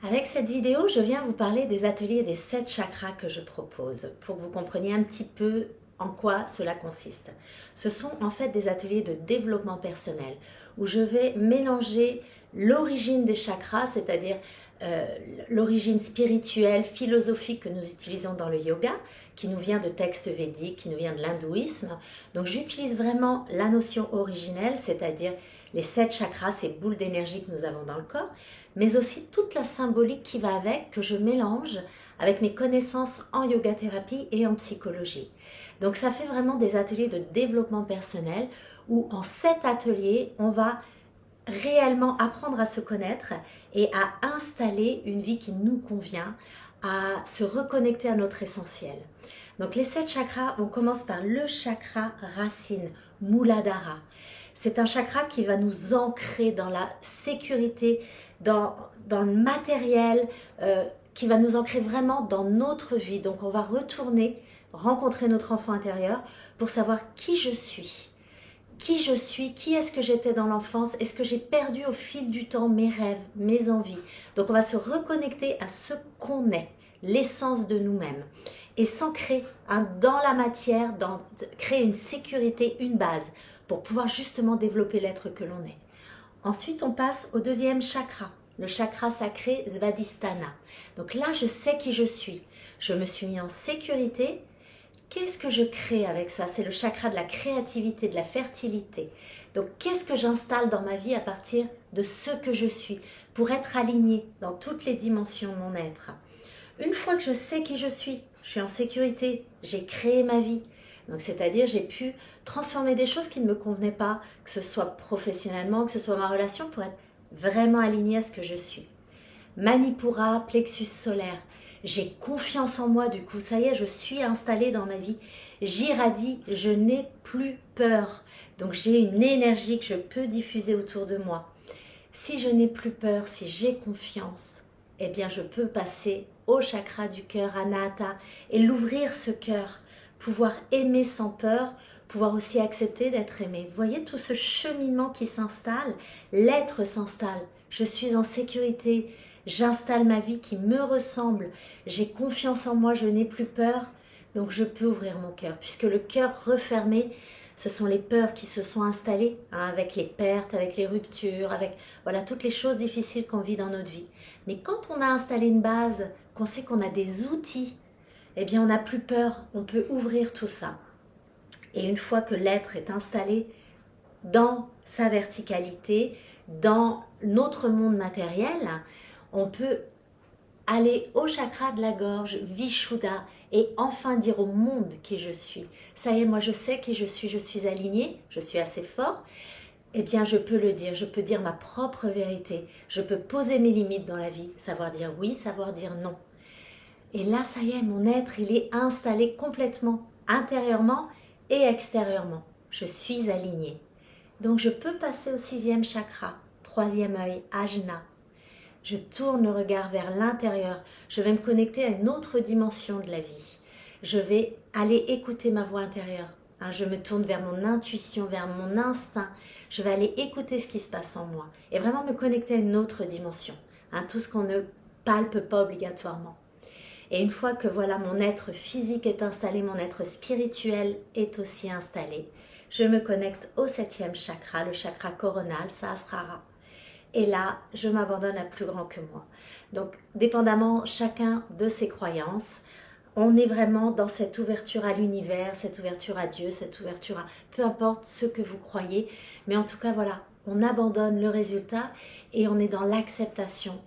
Avec cette vidéo, je viens vous parler des ateliers des 7 chakras que je propose pour que vous compreniez un petit peu en quoi cela consiste. Ce sont en fait des ateliers de développement personnel où je vais mélanger l'origine des chakras, c'est-à-dire l'origine spirituelle, philosophique que nous utilisons dans le yoga, qui nous vient de textes védiques, qui nous vient de l'hindouisme. Donc j'utilise vraiment la notion originelle, c'est-à-dire les 7 chakras, ces boules d'énergie que nous avons dans le corps, mais aussi toute la symbolique qui va avec, que je mélange avec mes connaissances en yoga thérapie et en psychologie. Donc ça fait vraiment des ateliers de développement personnel où en 7 ateliers, on va réellement apprendre à se connaître et à installer une vie qui nous convient, à se reconnecter à notre essentiel. Donc les 7 chakras, on commence par le chakra racine, Muladhara. C'est un chakra qui va nous ancrer dans la sécurité, dans le matériel, qui va nous ancrer vraiment dans notre vie. Donc on va retourner, rencontrer notre enfant intérieur pour savoir qui je suis. Qui je suis, qui est-ce que j'étais dans l'enfance, est-ce que j'ai perdu au fil du temps mes rêves, mes envies. Donc on va se reconnecter à ce qu'on est, l'essence de nous-mêmes. Et s'ancrer dans la matière, créer une sécurité, une base, pour pouvoir justement développer l'être que l'on est. Ensuite, on passe au deuxième chakra, le chakra sacré Svadhisthana. Donc là, je sais qui je suis. Je me suis mis en sécurité. Qu'est-ce que je crée avec ça? C'est le chakra de la créativité, de la fertilité. Donc, qu'est-ce que j'installe dans ma vie à partir de ce que je suis pour être aligné dans toutes les dimensions de mon être? Une fois que je sais qui je suis en sécurité, j'ai créé ma vie. Donc, c'est-à-dire, j'ai pu transformer des choses qui ne me convenaient pas, que ce soit professionnellement, que ce soit ma relation, pour être vraiment alignée à ce que je suis. Manipura, plexus solaire. J'ai confiance en moi, du coup, ça y est, je suis installée dans ma vie. J'irradie, je n'ai plus peur. Donc, j'ai une énergie que je peux diffuser autour de moi. Si je n'ai plus peur, si j'ai confiance, eh bien, je peux passer au chakra du cœur, Anahata, et l'ouvrir ce cœur, pouvoir aimer sans peur, pouvoir aussi accepter d'être aimé. Vous voyez tout ce cheminement qui s'installe, l'être s'installe. Je suis en sécurité, j'installe ma vie qui me ressemble, j'ai confiance en moi, je n'ai plus peur, donc je peux ouvrir mon cœur. Puisque le cœur refermé, ce sont les peurs qui se sont installées, avec les pertes, avec les ruptures, avec voilà toutes les choses difficiles qu'on vit dans notre vie. Mais quand on a installé une base, qu'on sait qu'on a des outils, eh bien on n'a plus peur, on peut ouvrir tout ça. Et une fois que l'être est installé dans sa verticalité, dans notre monde matériel, on peut aller au chakra de la gorge, Vishuddha, et enfin dire au monde qui je suis. Ça y est, moi je sais qui je suis alignée, je suis assez fort. Eh bien, je peux le dire, je peux dire ma propre vérité, je peux poser mes limites dans la vie, savoir dire oui, savoir dire non. Et là, ça y est, mon être, il est installé complètement, intérieurement et extérieurement. Je suis alignée. Donc, je peux passer au 6e chakra, 3e œil, Ajna. Je tourne le regard vers l'intérieur. Je vais me connecter à une autre dimension de la vie. Je vais aller écouter ma voix intérieure. Je me tourne vers mon intuition, vers mon instinct. Je vais aller écouter ce qui se passe en moi et vraiment me connecter à une autre dimension. Tout ce qu'on ne palpe pas obligatoirement. Et une fois que voilà, mon être physique est installé, mon être spirituel est aussi installé, je me connecte au 7e chakra, le chakra coronal, Sahasrara. Et là, je m'abandonne à plus grand que moi. Donc, dépendamment chacun de ses croyances, on est vraiment dans cette ouverture à l'univers, cette ouverture à Dieu, cette ouverture à peu importe ce que vous croyez. Mais en tout cas, voilà, on abandonne le résultat et on est dans l'acceptation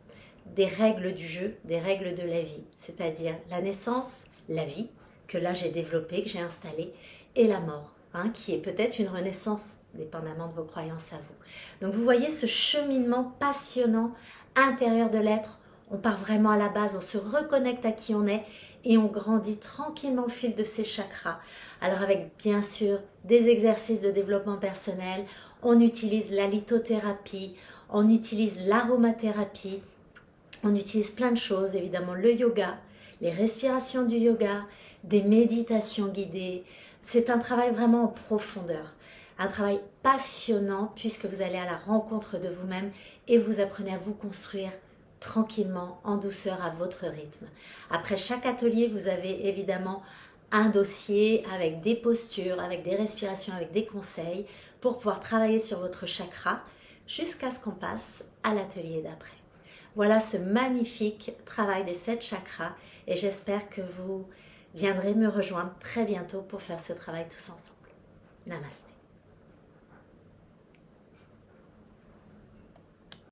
des règles du jeu, des règles de la vie. C'est-à-dire la naissance, la vie, que là j'ai développée, que j'ai installée, et la mort. Qui est peut-être une renaissance, dépendamment de vos croyances à vous. Donc vous voyez ce cheminement passionnant intérieur de l'être. On part vraiment à la base, on se reconnecte à qui on est et on grandit tranquillement au fil de ces chakras. Alors avec bien sûr des exercices de développement personnel, on utilise la lithothérapie, on utilise l'aromathérapie, on utilise plein de choses, évidemment le yoga, les respirations du yoga, des méditations guidées. C'est un travail vraiment en profondeur, un travail passionnant puisque vous allez à la rencontre de vous-même et vous apprenez à vous construire tranquillement, en douceur, à votre rythme. Après chaque atelier, vous avez évidemment un dossier avec des postures, avec des respirations, avec des conseils pour pouvoir travailler sur votre chakra jusqu'à ce qu'on passe à l'atelier d'après. Voilà ce magnifique travail des 7 chakras et j'espère que vous viendrez me rejoindre très bientôt pour faire ce travail tous ensemble. Namasté.